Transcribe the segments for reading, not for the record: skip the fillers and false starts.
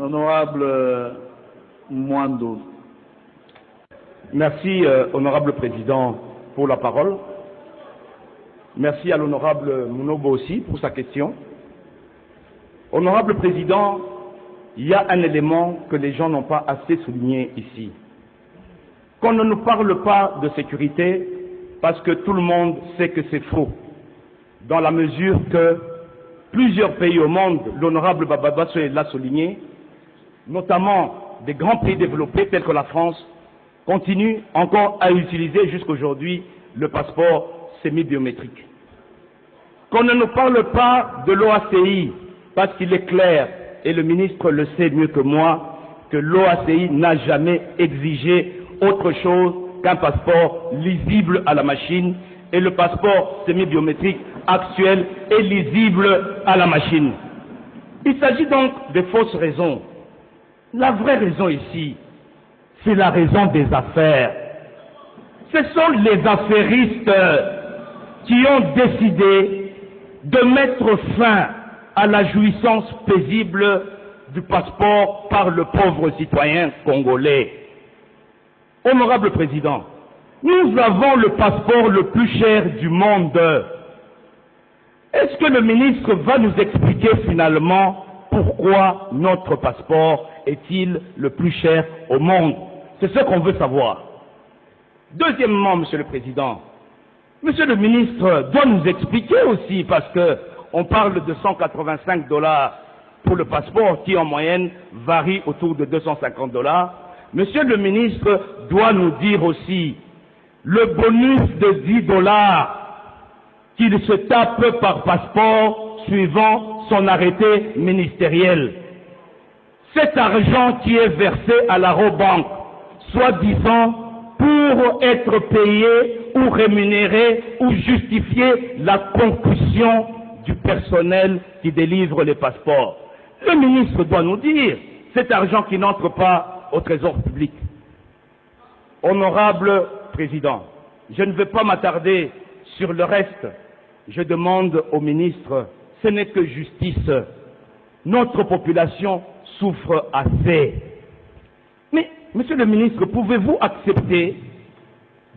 Honorable Mwando. Merci, honorable président, pour la parole. Merci à l'honorable Munobo aussi pour sa question. Honorable président, il y a un élément que les gens n'ont pas assez souligné ici. Qu'on ne nous parle pas de sécurité parce que tout le monde sait que c'est faux. Dans la mesure que plusieurs pays au monde, l'honorable Bababasso l'a souligné, notamment des grands pays développés tels que la France, continuent encore à utiliser jusqu'aujourd'hui le passeport semi-biométrique. Qu'on ne nous parle pas de l'OACI, parce qu'il est clair, et le ministre le sait mieux que moi, que l'OACI n'a jamais exigé autre chose qu'un passeport lisible à la machine, et le passeport semi-biométrique actuel est lisible à la machine. Il s'agit donc de fausses raisons. La vraie raison ici, c'est la raison des affaires. Ce sont les affairistes qui ont décidé de mettre fin à la jouissance paisible du passeport par le pauvre citoyen congolais. Honorable président, nous avons le passeport le plus cher du monde. Est-ce que le ministre va nous expliquer finalement pourquoi notre passeport est-il le plus cher au monde? C'est ce qu'on veut savoir. Deuxièmement, monsieur le président, monsieur le ministre doit nous expliquer aussi, parce que on parle de 185 $ pour le passeport qui en moyenne varie autour de 250 $. Monsieur le ministre doit nous dire aussi le bonus de 10 $ qu'il se tape par passeport suivant son arrêté ministériel. Cet argent qui est versé à la Robank, soi-disant pour être payé ou rémunéré ou justifier la concussion du personnel qui délivre les passeports. Le ministre doit nous dire cet argent qui n'entre pas au trésor public. Honorable président, je ne veux pas m'attarder sur le reste. Je demande au ministre, ce n'est que justice. Notre population souffre assez. Mais, monsieur le ministre, pouvez-vous accepter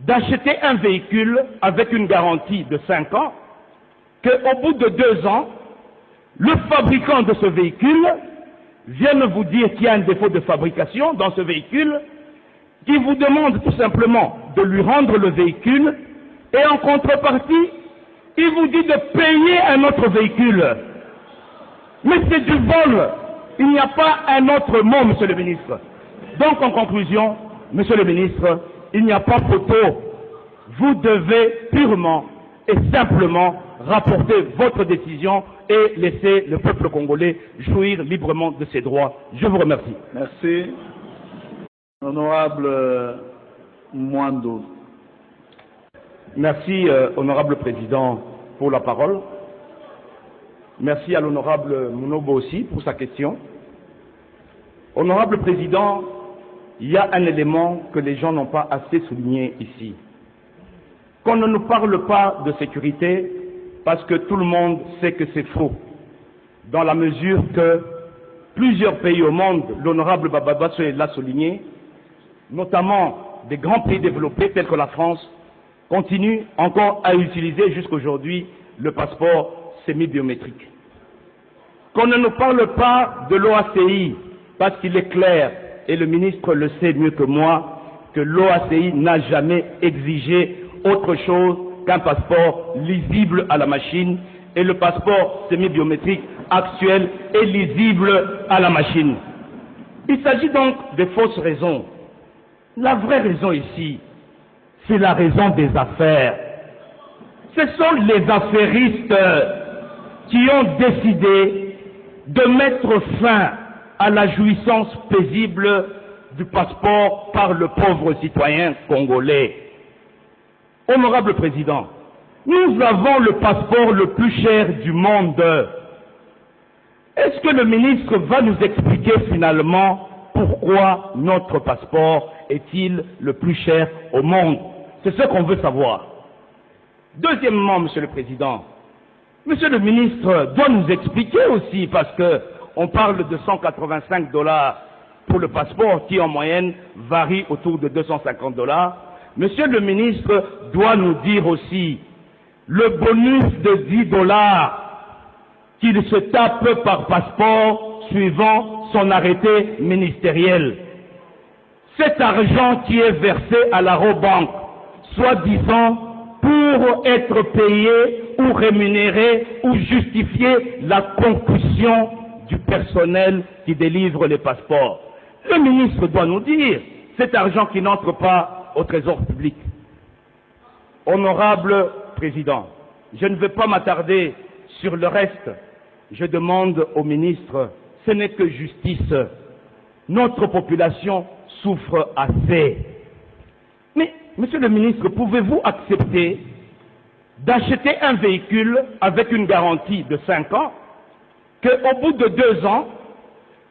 d'acheter un véhicule avec une garantie de 5 ans, qu'au bout de 2 ans, le fabricant de ce véhicule vienne vous dire qu'il y a un défaut de fabrication dans ce véhicule, qui vous demande tout simplement de lui rendre le véhicule, et en contrepartie, il vous dit de payer un autre véhicule. Mais c'est du vol. Il n'y a pas un autre mot, monsieur le ministre. Donc, en conclusion, monsieur le ministre, il n'y a pas photo. Vous devez purement et simplement rapporter votre décision et laisser le peuple congolais jouir librement de ses droits. Je vous remercie. Merci. Honorable Mwando. Merci, honorable président, pour la parole. Merci à l'honorable Munobo aussi pour sa question. Honorable président, il y a un élément que les gens n'ont pas assez souligné ici. Qu'on ne nous parle pas de sécurité parce que tout le monde sait que c'est faux. Dans la mesure que plusieurs pays au monde, l'honorable Bababasso l'a souligné, notamment des grands pays développés tels que la France, continuent encore à utiliser jusqu'aujourd'hui le passeport semi-biométrique. Qu'on ne nous parle pas de l'OACI, parce qu'il est clair, et le ministre le sait mieux que moi, que l'OACI n'a jamais exigé autre chose qu'un passeport lisible à la machine, et le passeport semi-biométrique actuel est lisible à la machine. Il s'agit donc de fausses raisons. La vraie raison ici, c'est la raison des affaires. Ce sont les affairistes qui ont décidé de mettre fin à la jouissance paisible du passeport par le pauvre citoyen congolais. Honorable président, nous avons le passeport le plus cher du monde. Est-ce que le ministre va nous expliquer finalement pourquoi notre passeport est-il le plus cher au monde? C'est ce qu'on veut savoir. Deuxièmement, monsieur le président, monsieur le ministre doit nous expliquer aussi, parce que on parle de 185 $ pour le passeport qui en moyenne varie autour de 250 $. Monsieur le ministre doit nous dire aussi le bonus de 10 $ qu'il se tape par passeport suivant son arrêté ministériel. Cet argent qui est versé à la Robank, soi-disant pour être payé ou rémunéré ou justifier la concussion du personnel qui délivre les passeports. Le ministre doit nous dire cet argent qui n'entre pas au trésor public. Honorable Président, je ne veux pas m'attarder sur le reste. Je demande au ministre, ce n'est que justice. Notre population souffre assez. Mais, monsieur le ministre, pouvez-vous accepter d'acheter un véhicule avec une garantie de 5 ans, qu'au bout de 2 ans,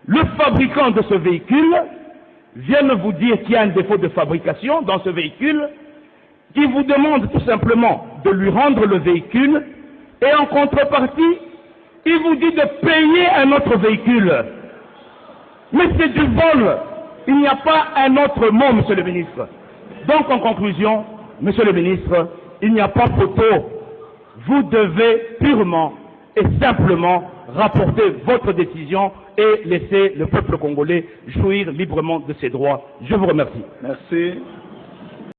le fabricant de ce véhicule vienne vous dire qu'il y a un défaut de fabrication dans ce véhicule, qui vous demande tout simplement de lui rendre le véhicule, et en contrepartie, il vous dit de payer un autre véhicule. Mais c'est du vol. Il n'y a pas un autre mot, monsieur le ministre. Donc, en conclusion, monsieur le ministre, il n'y a pas photo. Vous devez purement et simplement rapporter votre décision et laisser le peuple congolais jouir librement de ses droits. Je vous remercie. Merci.